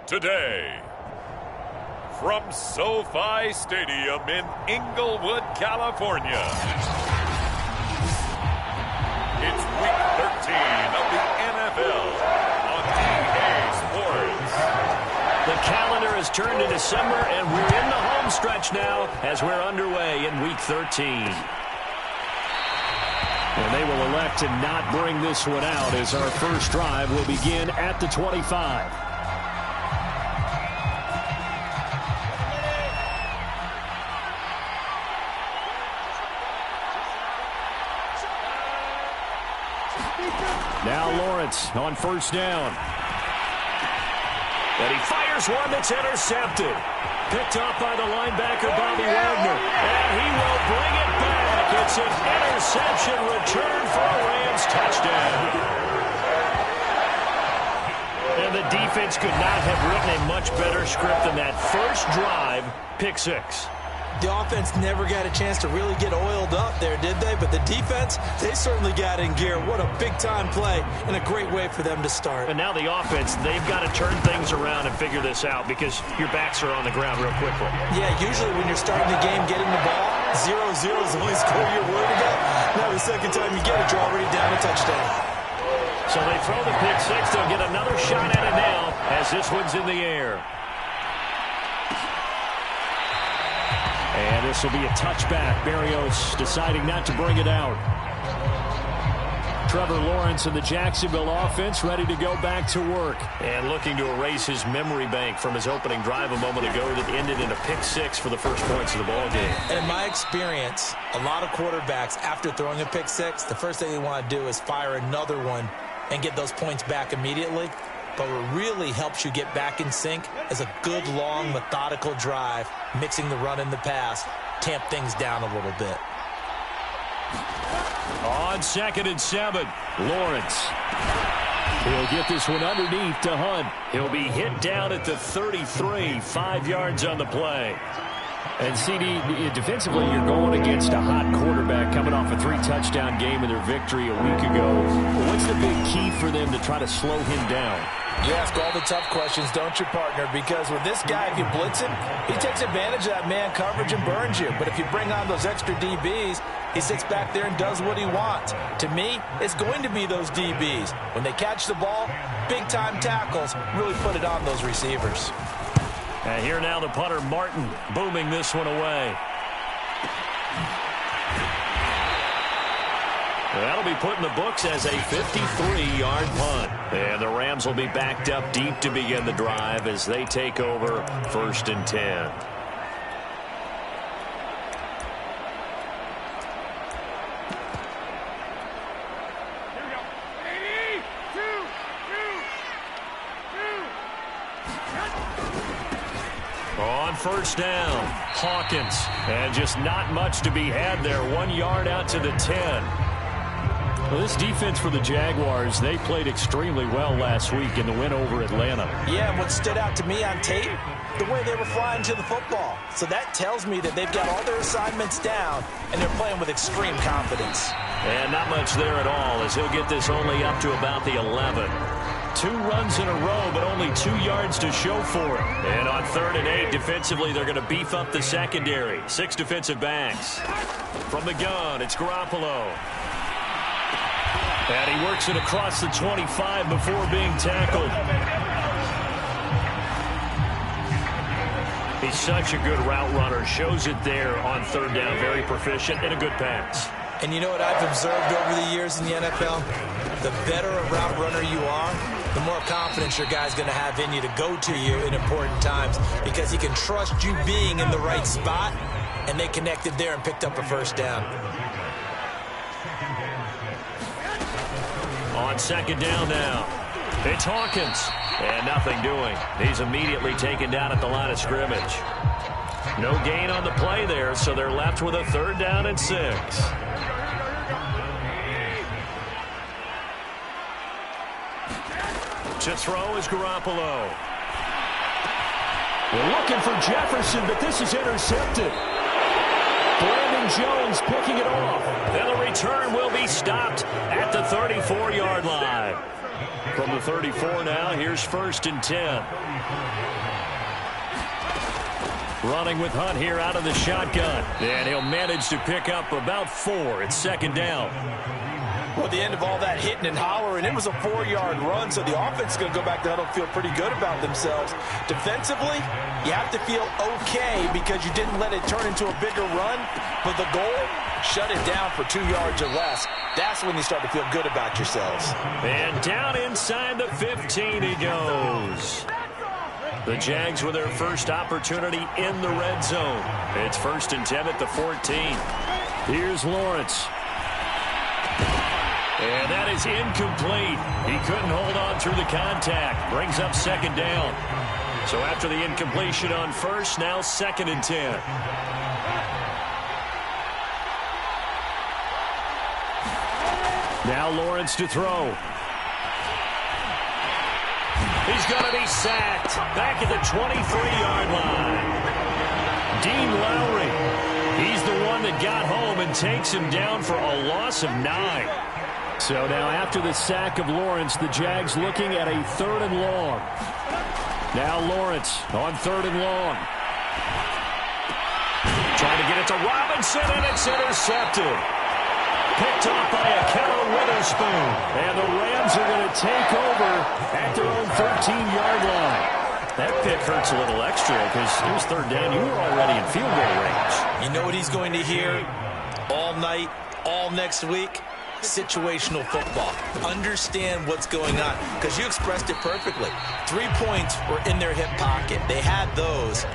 today. From SoFi Stadium in Inglewood, California, it's Week 13 of the NFL on EA Sports. The calendar has turned to December, and we're in the home stretch now as we're underway in Week 13. And they will elect to not bring this one out as our first drive will begin at the 25. Now Lawrence on first down. And he fires one that's intercepted. Picked up by the linebacker, Bobby Wagner. And he will bring it back. It's an interception return for a Rams touchdown. And the defense could not have written a much better script than that first drive, pick six. The offense never got a chance to really get oiled up there, did they? But the defense, they certainly got in gear. What a big-time play and a great way for them to start. And now the offense, they've got to turn things around and figure this out because your backs are on the ground real quickly. Yeah, usually when you're starting the game, getting the ball, 0-0 is the only score you're worried about. Now the second time you get it, you're already down a touchdown. So they throw the pick six. They'll get another shot at it now as this one's in the air. And this will be a touchback. Berrios deciding not to bring it out. Trevor Lawrence and the Jacksonville offense ready to go back to work. And looking to erase his memory bank from his opening drive a moment ago that ended in a pick six for the first points of the ball game. And in my experience, a lot of quarterbacks, after throwing a pick six, the first thing they want to do is fire another one and get those points back immediately. But what really helps you get back in sync is a good, long, methodical drive, mixing the run and the pass, tamp things down a little bit. On 2nd and 7, Lawrence. He'll get this one underneath to Hunt. He'll be hit down at the 33, 5 yards on the play. And, CD, defensively, you're going against a hot quarterback coming off a 3-touchdown game in their victory a week ago. What's the big key for them to try to slow him down? You ask all the tough questions, don't you, partner? Because with this guy, if you blitz him, he takes advantage of that man coverage and burns you. But if you bring on those extra DBs, he sits back there and does what he wants. To me, it's going to be those DBs. When they catch the ball, big-time tackles really put it on those receivers. And here now the punter, Martin, booming this one away. That'll be put in the books as a 53-yard punt. And the Rams will be backed up deep to begin the drive as they take over 1st and 10. On first down, Hawkins. And just not much to be had there. 1 yard out to the 10. Well, this defense for the Jaguars, they played extremely well last week in the win over Atlanta. Yeah, and what stood out to me on tape, the way they were flying to the football. So that tells me that they've got all their assignments down, and they're playing with extreme confidence. And not much there at all, as he'll get this only up to about the 11. 2 runs in a row, but only 2 yards to show for it. And on 3rd and 8, defensively, they're going to beef up the secondary. 6 defensive backs. From the gun, it's Garoppolo. And he works it across the 25 before being tackled. He's such a good route runner. Shows it there on 3rd down. Very proficient and a good pass. And you know what I've observed over the years in the NFL? The better a route runner you are, the more confidence your guy's going to have in you to go to you in important times because he can trust you being in the right spot, and they connected there and picked up a first down. On 2nd down now, it's Hawkins. And nothing doing. He's immediately taken down at the line of scrimmage. No gain on the play there, so they're left with a 3rd down and 6. To throw is Garoppolo. We're looking for Jefferson, but this is intercepted. Brandon Aaron Jones picking it off. And the return will be stopped at the 34-yard line. From the 34 now, here's 1st and 10. Running with Hunt here out of the shotgun. And he'll manage to pick up about 4. It's 2nd down. Well, at the end of all that hitting and hollering, it was a 4-yard run, so the offense is going to go back to huddle and feel pretty good about themselves. Defensively, you have to feel okay because you didn't let it turn into a bigger run, but the goal, shut it down for 2 yards or less. That's when you start to feel good about yourselves. And down inside the 15 he goes. The Jags with their first opportunity in the red zone. It's 1st and 10 at the 14. Here's Lawrence. And that is incomplete. He couldn't hold on through the contact. Brings up 2nd down. So after the incompletion on 1st, now 2nd and 10. Now Lawrence to throw. He's going to be sacked. Back at the 23-yard line. Dean Lowry. He's the one that got home and takes him down for a loss of 9. So now after the sack of Lawrence, the Jags looking at a 3rd and long. Now Lawrence on 3rd and long. Trying to get it to Robinson, and it's intercepted. Picked off by Akello Witherspoon. And the Rams are going to take over at their own 13-yard line. That pick hurts a little extra because it was 3rd down. You were already in field goal range. You know what he's going to hear all night, all next week? Situational football. Understand what's going on, because you expressed it perfectly. 3 points were in their hip pocket. They had those.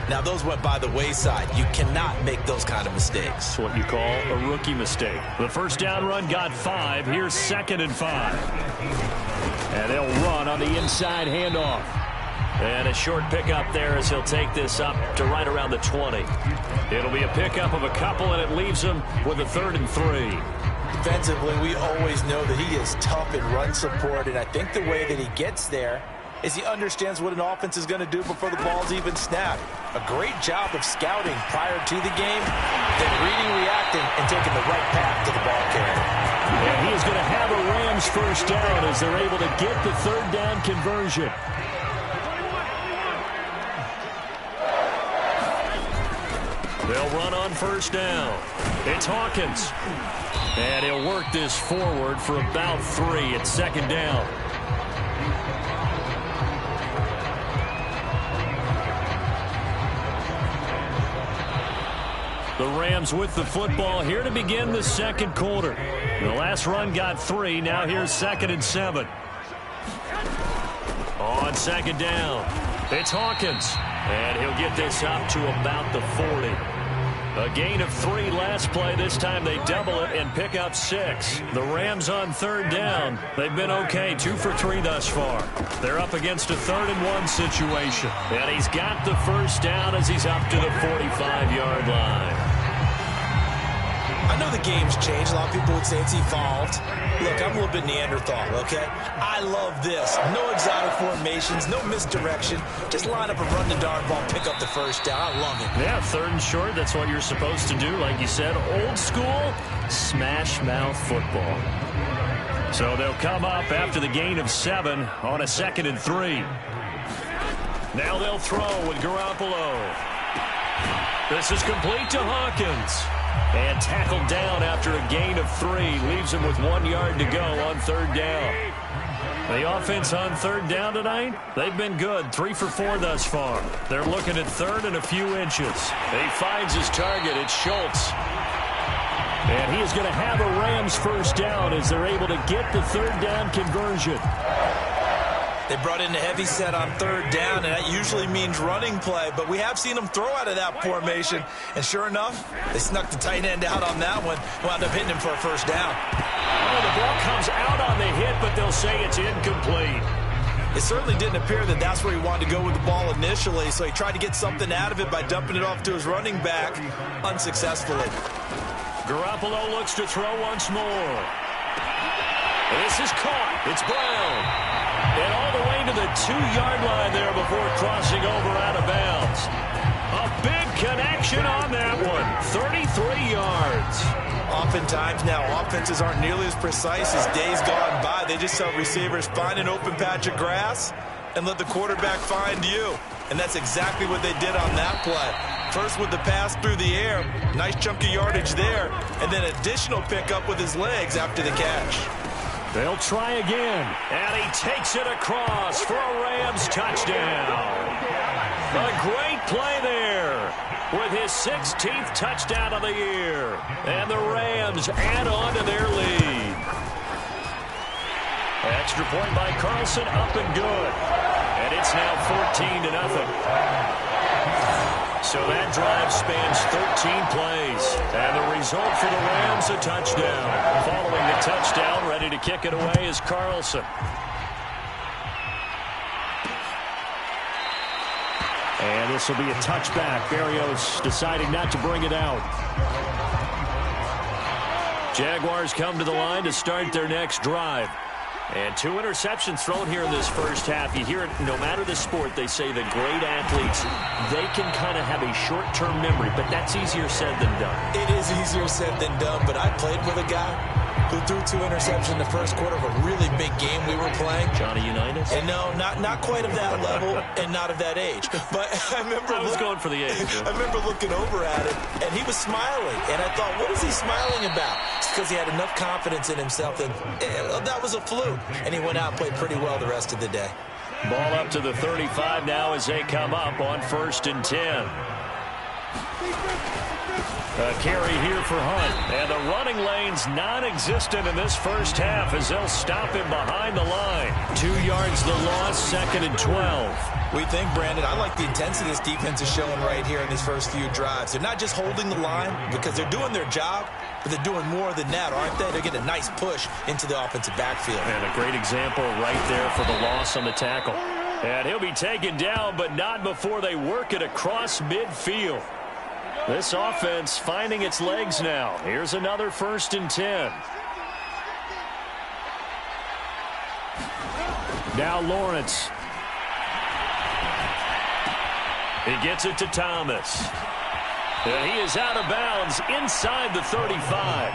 Now those went by the wayside. You cannot make those kind of mistakes. It's what you call a rookie mistake. The 1st down run got 5. Here's 2nd and 5. And they'll run on the inside handoff. And a short pickup there as he'll take this up to right around the 20. It'll be a pickup of a couple, and it leaves him with a 3rd and 3. Defensively, we always know that he is tough in run support, and I think the way that he gets there is he understands what an offense is going to do before the ball's even snapped. A great job of scouting prior to the game, then reading, reacting, and taking the right path to the ball carrier. And he is going to have a Rams 1st down as they're able to get the 3rd down conversion. They'll run on 1st down. It's Hawkins. And he'll work this forward for about 3 at 2nd down. The Rams with the football here to begin the 2nd quarter. The last run got 3. Now here's 2nd and 7. On 2nd down, it's Hawkins. And he'll get this up to about the 40. A gain of 3 last play. This time they double it and pick up 6. The Rams on 3rd down. They've been okay. 2 for 3 thus far. They're up against a 3rd and 1 situation. And he's got the 1st down as he's up to the 45-yard line. I know the game's changed. A lot of people would say it's evolved. Look, I'm a little bit Neanderthal, okay? I love this. No exotic formations, no misdirection. Just line up and run the darn ball, pick up the 1st down. I love it. Yeah, 3rd and short, that's what you're supposed to do. Like you said, old school, smash mouth football. So they'll come up after the gain of 7 on a 2nd and 3. Now they'll throw with Garoppolo. This is complete to Hawkins. And tackled down after a gain of 3. Leaves him with 1 yard to go on 3rd down. The offense on 3rd down tonight, they've been good. 3 for 4 thus far. They're looking at 3rd and a few inches. He finds his target. It's Schultz. And he is going to have a Rams 1st down as they're able to get the 3rd down conversion. They brought in a heavy set on 3rd down, and that usually means running play, but we have seen them throw out of that formation, and sure enough, they snuck the tight end out on that one, wound up hitting him for a 1st down. Oh, the ball comes out on the hit, but they'll say it's incomplete. It certainly didn't appear that that's where he wanted to go with the ball initially, so he tried to get something out of it by dumping it off to his running back unsuccessfully. Garoppolo looks to throw once more. This is caught. It's Brown. And all the way to the 2-yard line there before crossing over out of bounds. A big connection on that one. 33 yards. Oftentimes now, offenses aren't nearly as precise as days gone by. They just tell receivers, find an open patch of grass and let the quarterback find you. And that's exactly what they did on that play. First with the pass through the air, nice chunky yardage there, and then additional pickup with his legs after the catch. They'll try again, and he takes it across for a Rams touchdown. A great play there with his 16th touchdown of the year. And the Rams add on to their lead. Extra point by Carlson, up and good. And it's now 14-0. So that drive spans 13 plays. And the result for the Rams, a touchdown. Following the touchdown, ready to kick it away is Carlson. And this will be a touchback. Berrios deciding not to bring it out. Jaguars come to the line to start their next drive. And 2 interceptions thrown here in this first half. You hear it, no matter the sport, they say the great athletes, they can kind of have a short-term memory, but that's easier said than done. It is easier said than done, but I played with a guy who threw 2 interceptions in the first quarter of a really big game we were playing. Johnny Unitas? And no, not quite of that level and not of that age. But I remember... I was going for the age. I remember looking over at him, and he was smiling. And I thought, what is he smiling about? It's because he had enough confidence in himself that that was a fluke. And he went out and played pretty well the rest of the day. Ball up to the 35 now as they come up on 1st and 10. A carry here for Hunt. And the running lane's non-existent in this first half as they'll stop him behind the line. 2 yards the loss, 2nd and 12. We think, Brandon, I like the intensity this defense is showing right here in these first few drives. They're not just holding the line because they're doing their job, but they're doing more than that, aren't they? They're getting a nice push into the offensive backfield. And a great example right there for the loss on the tackle. And he'll be taken down, but not before they work it across midfield. This offense finding its legs now. Here's another 1st and 10. Now Lawrence. He gets it to Thomas. And he is out of bounds inside the 35.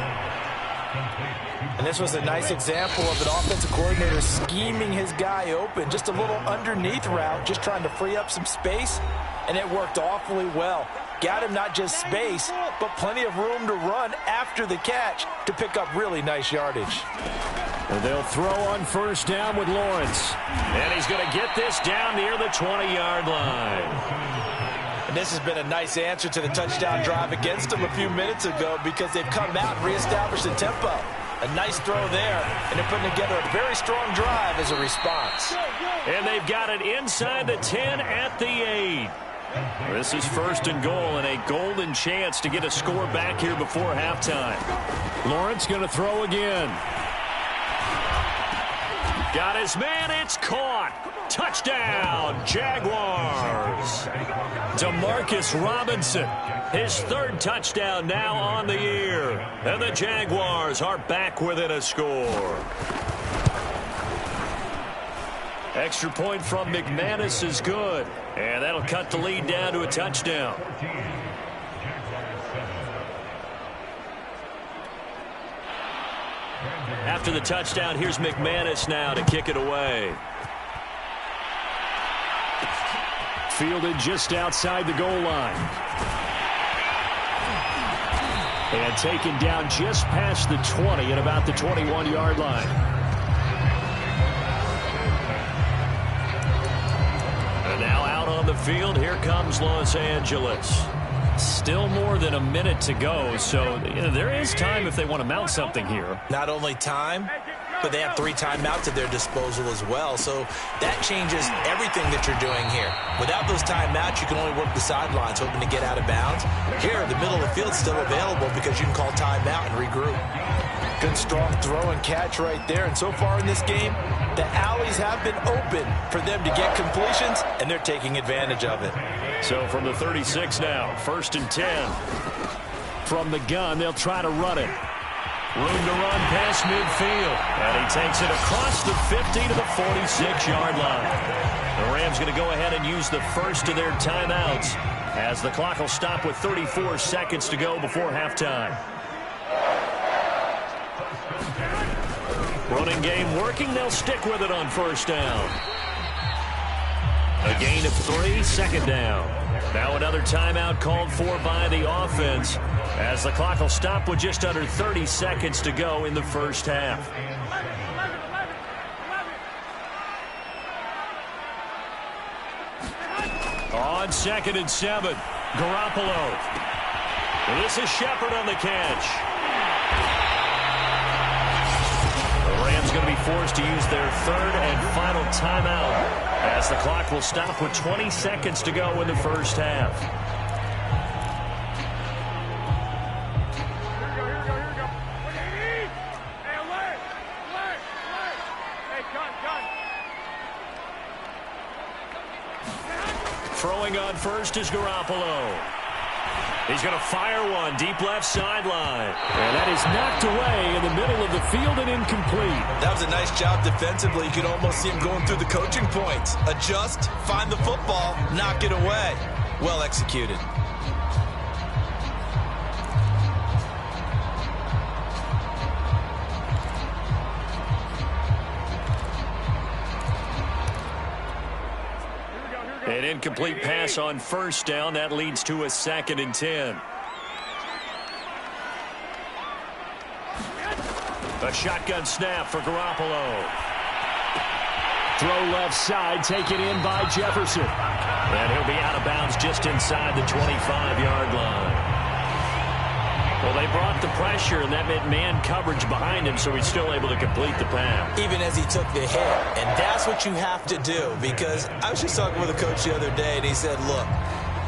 And this was a nice example of an offensive coordinator scheming his guy open. Just a little underneath route, just trying to free up some space. And it worked awfully well. Got him not just space, but plenty of room to run after the catch to pick up really nice yardage. And they'll throw on 1st down with Lawrence. And he's going to get this down near the 20-yard line. And this has been a nice answer to the touchdown drive against them a few minutes ago because they've come out and reestablished the tempo. A nice throw there, and they're putting together a very strong drive as a response. And they've got it inside the 10 at the 8. This is 1st and goal and a golden chance to get a score back here before halftime. Lawrence going to throw again. Got his man, it's caught. Touchdown, Jaguars. Demarcus Robinson, his 3rd touchdown now on the year. And the Jaguars are back within a score. Extra point from McManus is good. And that'll cut the lead down to a touchdown. After the touchdown, here's McManus now to kick it away. Fielded just outside the goal line. And taken down just past the 20 at about the 21-yard line. And now out on the field, here comes Los Angeles. Still more than a minute to go, so there is time if they want to mount something here. Not only time, but they have 3 timeouts at their disposal as well, so that changes everything that you're doing here. Without those timeouts, you can only work the sidelines, hoping to get out of bounds. Here, the middle of the field's still available because you can call timeout and regroup. Good strong throw and catch right there, and so far in this game, the alleys have been open for them to get completions, and they're taking advantage of it. So from the 36 now, 1st and 10. From the gun, they'll try to run it. Room to run past midfield. And he takes it across the 50 to the 46-yard line. The Rams going to go ahead and use the first of their timeouts as the clock will stop with 34 seconds to go before halftime. Running game working. They'll stick with it on first down. A gain of 3, second down. Now another timeout called for by the offense as the clock will stop with just under 30 seconds to go in the first half. On 2nd and 7, Garoppolo. This is Shepard on the catch. The Rams going to be forced to use their third and final timeout as the clock will stop with 20 seconds to go in the first half. Throwing on first is Garoppolo. He's going to fire one deep left sideline. And that is knocked away in the middle of the field and incomplete. That was a nice job defensively. You could almost see him going through the coaching points. Adjust, find the football, knock it away. Well executed. An incomplete pass on first down. That leads to a 2nd and 10. A shotgun snap for Garoppolo. Throw left side, taken in by Jefferson. And he'll be out of bounds just inside the 25-yard line. Well, they brought the pressure, and that meant man coverage behind him, so he's still able to complete the pass. Even as he took the hit. And that's what you have to do, because I was just talking with a coach the other day, and he said, look,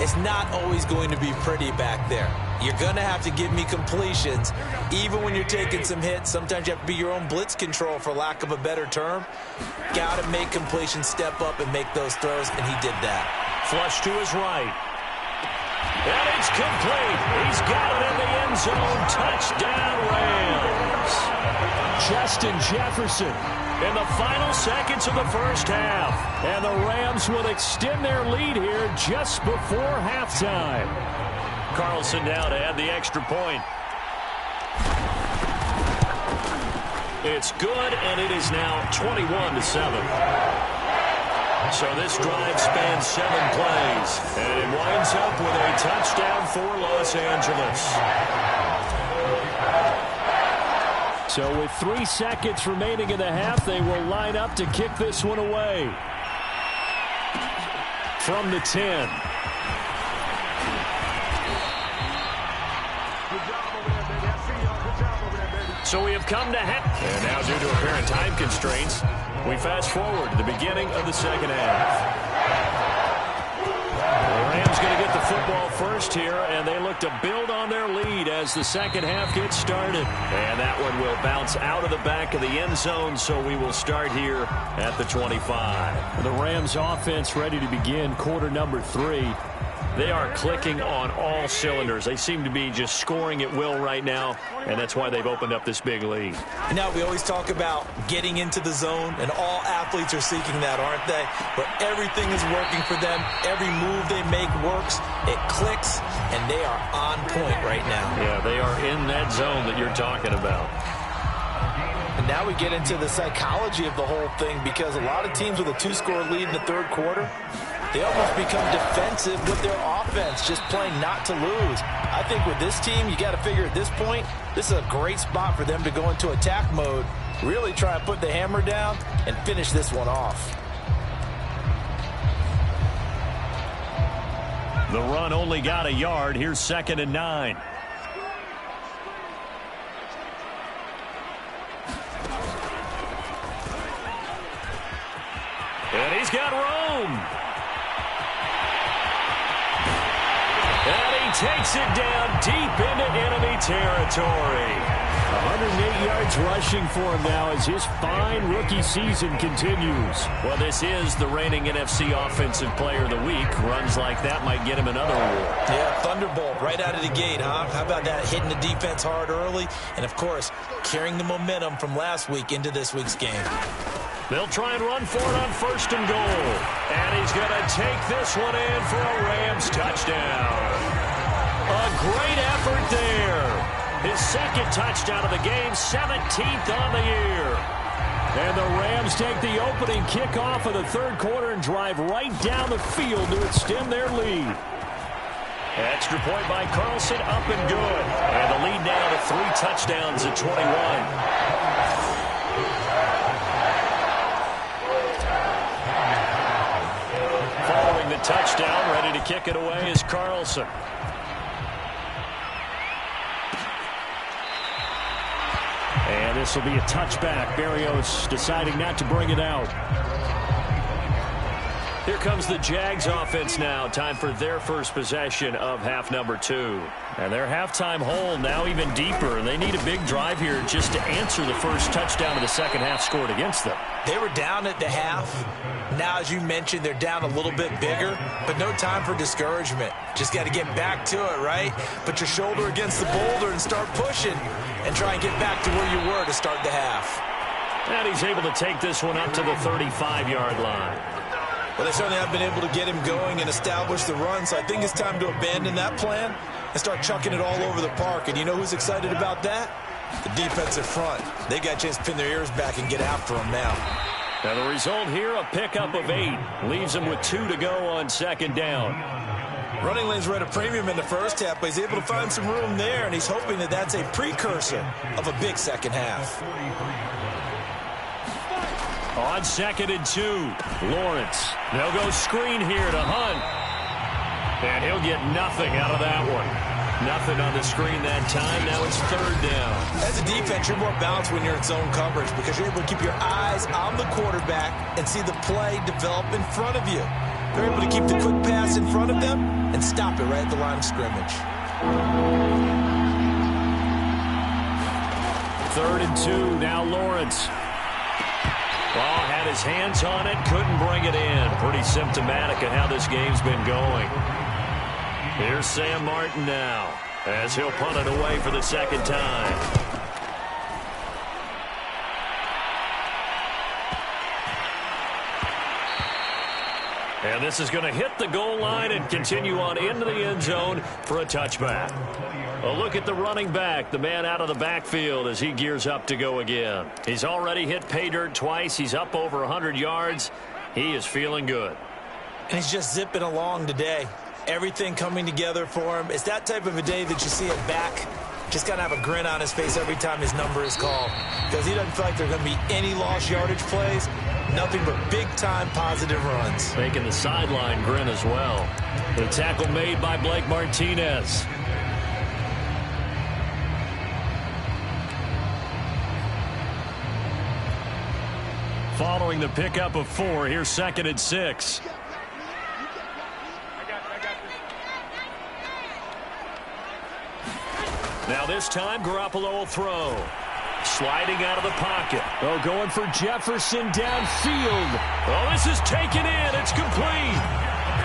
it's not always going to be pretty back there. You're going to have to give me completions. Even when you're taking some hits, sometimes you have to be your own blitz control, for lack of a better term. Got to make completions, step up, and make those throws, and he did that. Flush to his right. And it's complete. He's got it in the end zone. Touchdown, Rams. Justin Jefferson in the final seconds of the first half. And the Rams will extend their lead here just before halftime. Carlson now to add the extra point. It's good, and it is now 21-7. So this drive spans 7 plays, and it winds up with a touchdown for Los Angeles. So with 3 seconds remaining in the half, they will line up to kick this one away. From the 10. So we have come to half. And now due to apparent time constraints, we fast forward to the beginning of the second half. The Rams going to get the football first here, and they look to build on their lead as the second half gets started. And that one will bounce out of the back of the end zone, so we will start here at the 25. The Rams offense ready to begin quarter number 3. They are clicking on all cylinders. They seem to be just scoring at will right now, and that's why they've opened up this big lead. Now, we always talk about getting into the zone, and all athletes are seeking that, aren't they? But everything is working for them. Every move they make works. It clicks, and they are on point right now. Yeah, they are in that zone that you're talking about. And now we get into the psychology of the whole thing, because a lot of teams with a 2-score lead in the third quarter, they almost become defensive with their offense, just playing not to lose. I think with this team, you got to figure at this point, this is a great spot for them to go into attack mode, really try and put the hammer down and finish this one off. The run only got a yard. Here's 2nd and 9. And he's got room. And he takes it down deep into enemy territory. 108 yards rushing for him now as his fine rookie season continues. Well, this is the reigning NFC Offensive Player of the Week. Runs like that might get him another award. Yeah, thunderbolt right out of the gate, huh? How about that, hitting the defense hard early? And, of course, carrying the momentum from last week into this week's game. They'll try and run for it on 1st and goal. And he's going to take this one in for a Rams touchdown. A great effort there. His second touchdown of the game, 17th on the year. And the Rams take the opening kickoff of the third quarter and drive right down the field to extend their lead. Extra point by Carlson, up and good. And the lead now to 3 touchdowns at 21. Following the touchdown, ready to kick it away is Carlson. And this will be a touchback. Berrios deciding not to bring it out. Here comes the Jags offense now. Time for their first possession of half number 2. And their halftime hole now even deeper. And they need a big drive here just to answer the first touchdown of the second half scored against them. They were down at the half. Now, as you mentioned, they're down a little bit bigger, but no time for discouragement. Just got to get back to it, right? Put your shoulder against the boulder and start pushing and try and get back to where you were to start the half. And he's able to take this one up to the 35-yard line. Well, they certainly have been able to get him going and establish the run, so I think it's time to abandon that plan and start chucking it all over the park. And you know who's excited about that? The defensive front. They got a chance to pin their ears back and get after him now. Now the result here, a pickup of 8. Leaves him with 2 to go on second down. Running lanes were at a premium in the first half, but he's able to find some room there, and he's hoping that that's a precursor of a big second half. On 2nd and 2, Lawrence. They'll go screen here to Hunt. And he'll get nothing out of that one. Nothing on the screen that time. Now it's 3rd down. As a defense, you're more balanced when you're in zone coverage because you're able to keep your eyes on the quarterback and see the play develop in front of you. They're able to keep the quick pass in front of them and stop it right at the line of scrimmage. 3rd and 2, now Lawrence. Ball had his hands on it, couldn't bring it in. Pretty symptomatic of how this game's been going. Here's Sam Martin now, as he'll punt it away for the second time. And this is going to hit the goal line and continue on into the end zone for a touchback. A look at the running back, the man out of the backfield as he gears up to go again. He's already hit pay dirt twice. He's up over 100 yards. He is feeling good. And he's just zipping along today. Everything coming together for him. It's that type of a day that you see it back. Just got to have a grin on his face every time his number is called. Because he doesn't feel like there are going to be any lost yardage plays. Nothing but big-time positive runs. Making the sideline grin as well. The tackle made by Blake Martinez. Following the pickup of 4, here's 2nd and 6. Now this time, Garoppolo will throw. Sliding out of the pocket. Oh, going for Jefferson downfield. Oh, this is taken in. It's complete.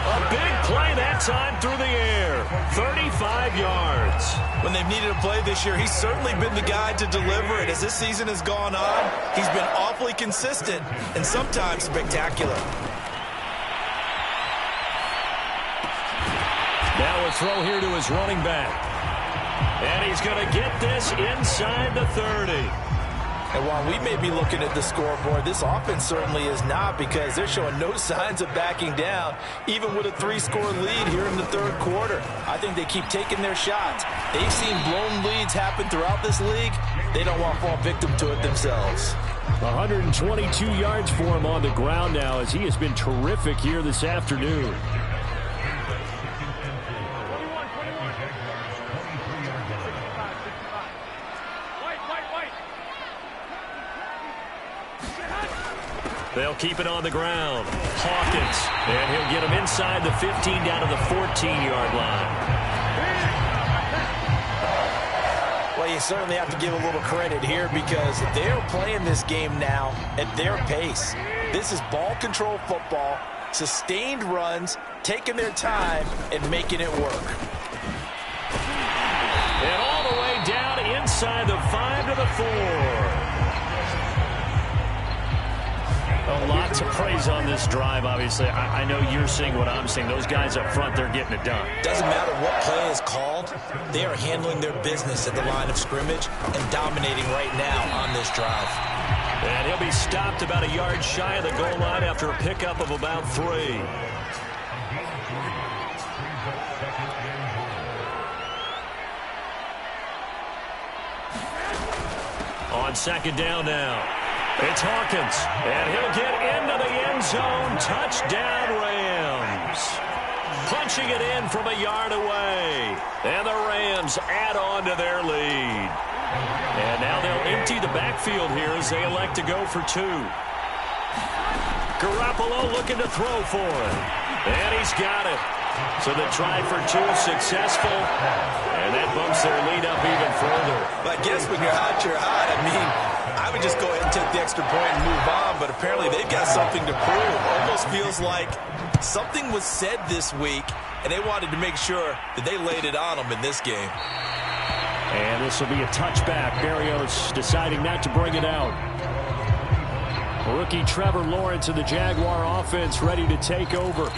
A big play that time through the air. 35 yards. When they've needed a play this year, he's certainly been the guy to deliver it. As this season has gone on, he's been awfully consistent and sometimes spectacular. Now a throw here to his running back. And he's going to get this inside the 30. And while we may be looking at the scoreboard, this offense certainly is not, because they're showing no signs of backing down, even with a 3-score lead here in the third quarter. I think they keep taking their shots. They've seen blown leads happen throughout this league. They don't want to fall victim to it themselves. 122 yards for him on the ground now, as he has been terrific here this afternoon. They'll keep it on the ground. Hawkins. And he'll get him inside the 15 down to the 14-yard line. Well, Well, you certainly have to give a little credit here because they're playing this game now at their pace. This is ball control football, sustained runs, taking their time, and making it work. And all the way down inside the 5 to the 4. A lot to praise on this drive, obviously. I know you're seeing what I'm seeing. Those guys up front, they're getting it done. Doesn't matter what play is called. They are handling their business at the line of scrimmage and dominating right now on this drive. And he'll be stopped about a yard shy of the goal line after a pickup of about 3. On second down now. It's Hawkins, and he'll get into the end zone. Touchdown, Rams. Punching it in from a yard away. And the Rams add on to their lead. And now they'll empty the backfield here as they elect to go for 2. Garoppolo looking to throw for it. And he's got it. So the try for 2 successful. And that bumps their lead up even further. But I guess when you're hot, you're hot. I mean, I would just go ahead and take the extra point and move on, but apparently they've got something to prove. Almost feels like something was said this week, and they wanted to make sure that they laid it on them in this game. And this will be a touchback. Berrios deciding not to bring it out. Rookie Trevor Lawrence of the Jaguar offense ready to take over.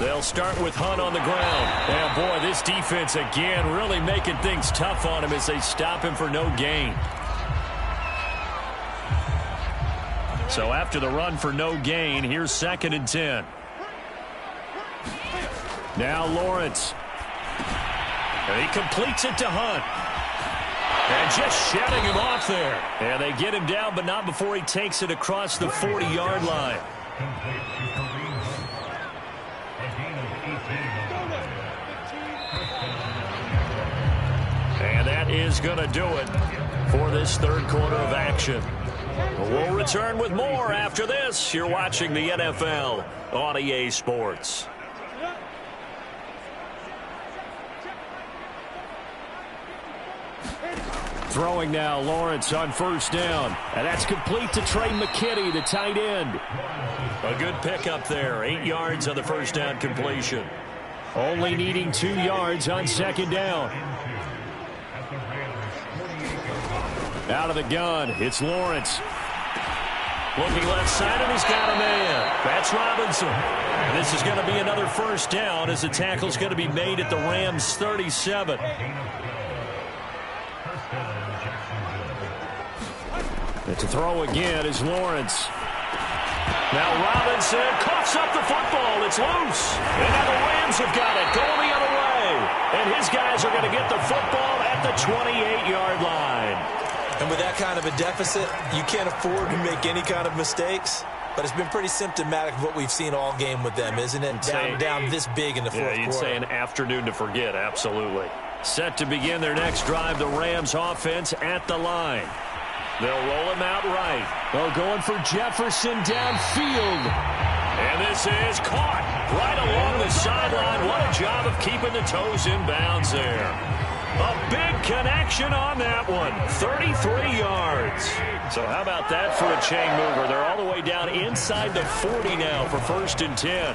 They'll start with Hunt on the ground. And boy, this defense again really making things tough on him as they stop him for no gain. So after the run for no gain, here's 2nd and 10. Now Lawrence. And he completes it to Hunt. And just shedding him off there. And they get him down, but not before he takes it across the 40-yard line. And that is going to do it for this 3rd quarter of action. We'll return with more after this. You're watching the NFL on EA Sports. Throwing now, Lawrence on 1st down. And that's complete to Trey McKinney, the tight end. A good pickup there. 8 yards on the 1st down completion. Only needing 2 yards on 2nd down. Out of the gun, it's Lawrence. Looking left side, and he's got a man. That's Robinson. And this is going to be another 1st down as the tackle's going to be made at the Rams' 37. And to throw again is Lawrence. Now Robinson coughs up the football. It's loose. And now the Rams have got it going the other way. And his guys are going to get the football at the 28-yard line. And with that kind of a deficit, you can't afford to make any kind of mistakes. But it's been pretty symptomatic of what we've seen all game with them, isn't it? Down this big in the 4th quarter. Yeah, you'd say an afternoon to forget, absolutely. Set to begin their next drive, the Rams offense at the line. They'll roll him out right. They're going for Jefferson downfield. And this is caught right along the sideline. What a job of keeping the toes in bounds there. A big connection on that one. 33 yards. So how about that for a chain mover? They're all the way down inside the 40 now for 1st and 10.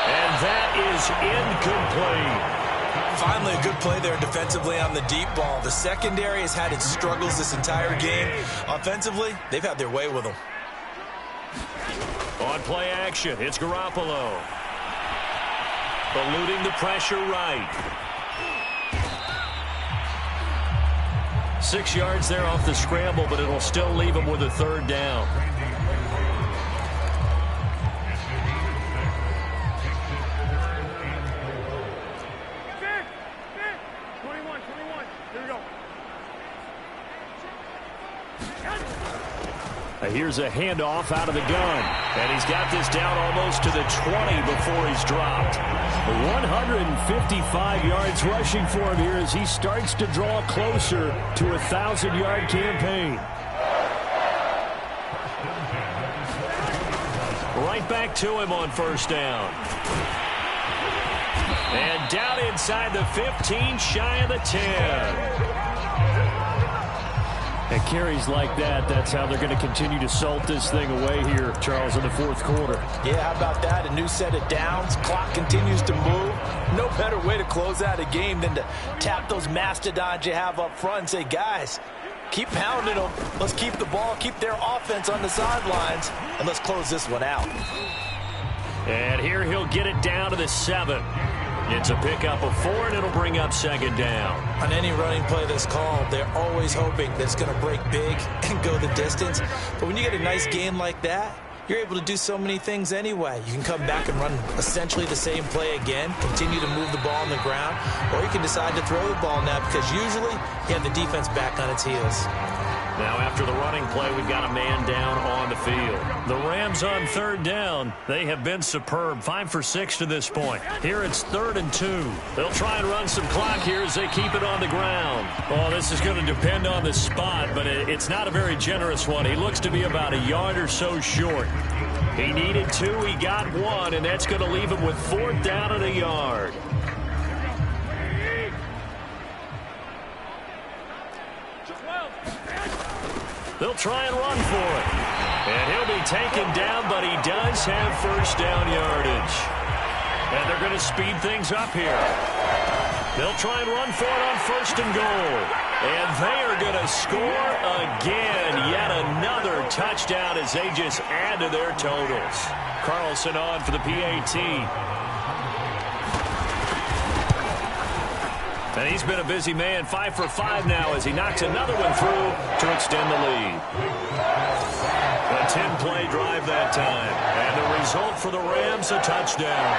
And that is incomplete. Finally, a good play there defensively on the deep ball. The secondary has had its struggles this entire game. Offensively, they've had their way with them. On play action, it's Garoppolo. Eluding the pressure right. 6 yards there off the scramble, but it'll still leave him with a 3rd down. Here's a handoff out of the gun. And he's got this down almost to the 20 before he's dropped. 155 yards rushing for him here as he starts to draw closer to a 1,000-yard campaign. back to him on first down. And down inside the 15, shy of the 10. And carries like that, that's how they're going to continue to salt this thing away here, Charles, in the fourth quarter. Yeah, how about that? A new set of downs. Clock continues to move. No better way to close out a game than to tap those mastodons you have up front and say, guys, keep pounding them. Let's keep the ball, keep their offense on the sidelines, and let's close this one out. And here he'll get it down to the 7. It's a pickup of 4, and it'll bring up second down. On any running play that's called, they're always hoping that it's going to break big and go the distance. But when you get a nice gain like that, you're able to do so many things anyway. You can come back and run essentially the same play again, continue to move the ball on the ground, or you can decide to throw the ball now because usually you have the defense back on its heels. Now after the running play, we've got a man down on the field. The Rams on third down. They have been superb. 5 for 6 to this point. Here it's 3rd and 2. They'll try and run some clock here as they keep it on the ground. Oh, this is going to depend on the spot, but it's not a very generous one. He looks to be about a yard or so short. He needed 2. He got 1, and that's going to leave him with 4th down and a yard. They'll try and run for it. And he'll be taken down, but he does have first down yardage. And they're going to speed things up here. They'll try and run for it on 1st and goal. And they are going to score again. Yet another touchdown as they just add to their totals. Carlson on for the PAT. And he's been a busy man, 5 for 5 now as he knocks another one through to extend the lead. A 10-play drive that time. And the result for the Rams, a touchdown.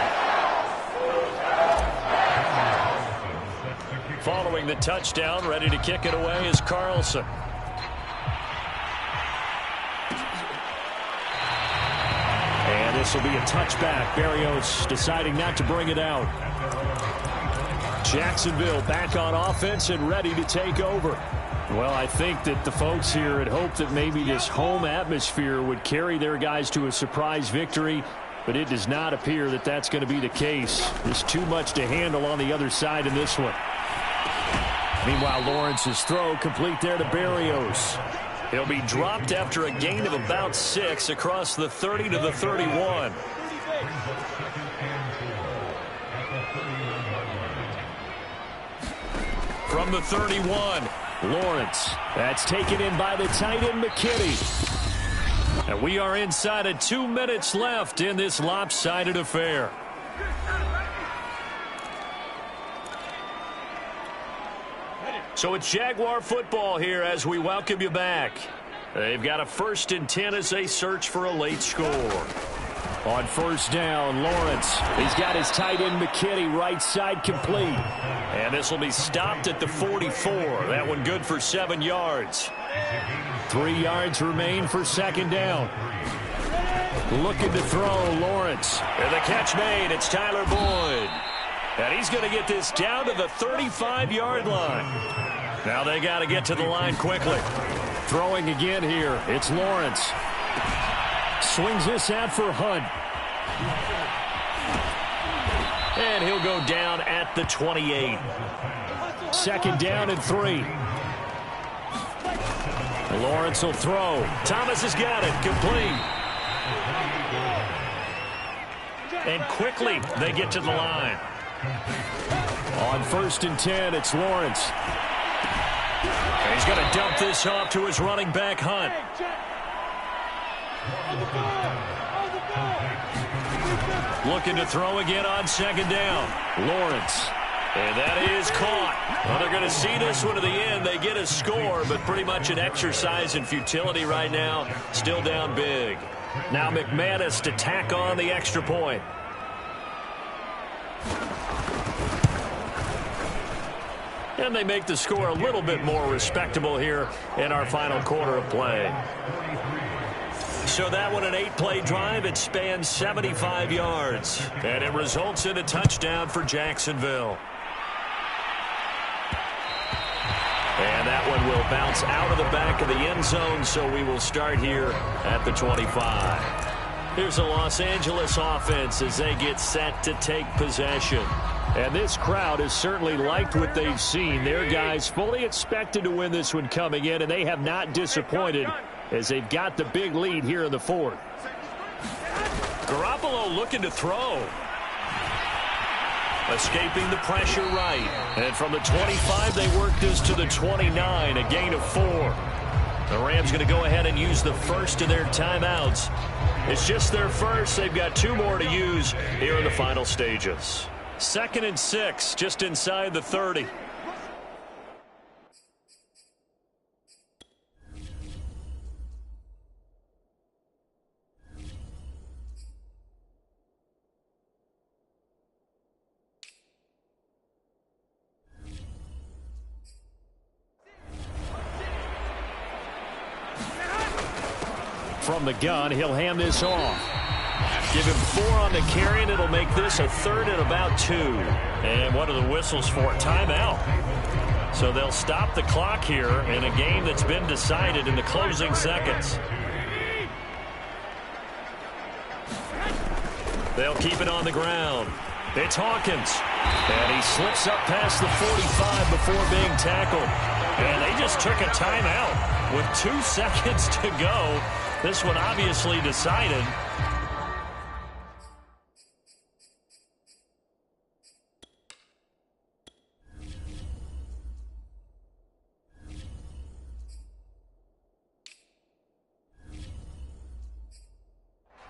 Following the touchdown, ready to kick it away is Carlson. And this will be a touchback. Berrios deciding not to bring it out. Jacksonville back on offense and ready to take over. Well, I think that the folks here had hoped that maybe this home atmosphere would carry their guys to a surprise victory, but it does not appear that that's going to be the case. There's too much to handle on the other side in this one. Meanwhile, Lawrence's throw complete there to Berrios. He'll be dropped after a gain of about 6 across the 30 to the 31. From the 31, Lawrence. That's taken in by the tight end, McKinney. And we are inside of 2 minutes left in this lopsided affair. So it's Jaguar football here as we welcome you back. They've got a 1st and 10 as they search for a late score. On first down, Lawrence. He's got his tight end, McKinney, right side complete. And this will be stopped at the 44. That one good for 7 yards. 3 yards remain for 2nd down. Looking to throw, Lawrence. And the catch made. It's Tyler Boyd. And he's going to get this down to the 35-yard line. Now they got to get to the line quickly. Throwing again here. It's Lawrence. Swings this out for Hunt. And he'll go down at the 28. 2nd down and 3. Lawrence will throw. Thomas has got it. Complete. And quickly they get to the line. On 1st and 10, it's Lawrence. And he's going to dump this off to his running back, Hunt. Looking to throw again on 2nd down. Lawrence. And that is caught. Well, they're going to see this one to the end. They get a score, but pretty much an exercise in futility right now. Still down big. Now McManus to tack on the extra point. And they make the score a little bit more respectable here in our final quarter of play. So that one, an 8-play drive. It spans 75 yards. And it results in a touchdown for Jacksonville. And that one will bounce out of the back of the end zone, so we will start here at the 25. Here's the Los Angeles offense as they get set to take possession. And this crowd has certainly liked what they've seen. Their guys fully expected to win this one coming in, and they have not disappointed as they've got the big lead here in the fourth. Garoppolo looking to throw. Escaping the pressure right. And from the 25, they work this to the 29, a gain of 4. The Rams going to go ahead and use the first of their timeouts. It's just their first. They've got 2 more to use here in the final stages. 2nd and 6, just inside the 30. From the gun, he'll hand this off. Give him 4 on the carry, and it'll make this a 3rd and about 2. And what are the whistles for? Timeout. So they'll stop the clock here in a game that's been decided in the closing seconds. They'll keep it on the ground. It's Hawkins. And he slips up past the 45 before being tackled. And they just took a timeout with 2 seconds to go. This one obviously decided.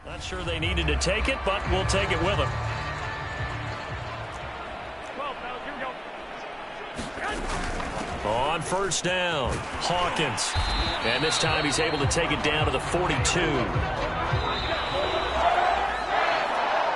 Not sure they needed to take it, but we'll take it with them. On first down, Hawkins. And this time he's able to take it down to the 42.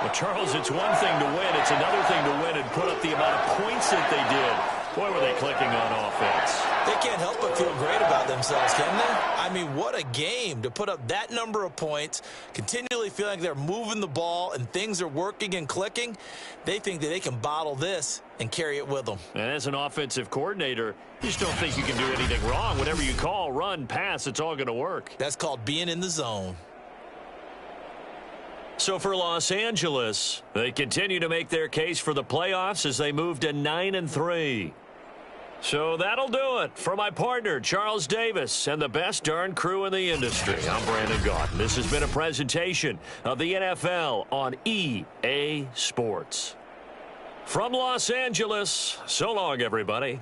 Well, Charles, it's one thing to win. It's another thing to win and put up the amount of points that they did. Boy, were they clicking on offense. They can't help but feel great about themselves, can they? I mean, what a game to put up that number of points, continually feeling like they're moving the ball and things are working and clicking. They think that they can bottle this and carry it with them. And as an offensive coordinator, you just don't think you can do anything wrong. Whatever you call, run, pass, it's all going to work. That's called being in the zone. So for Los Angeles, they continue to make their case for the playoffs as they move to 9-3. So that'll do it for my partner, Charles Davis, and the best darn crew in the industry. I'm Brandon Gaudin. This has been a presentation of the NFL on EA Sports. From Los Angeles, so long, everybody.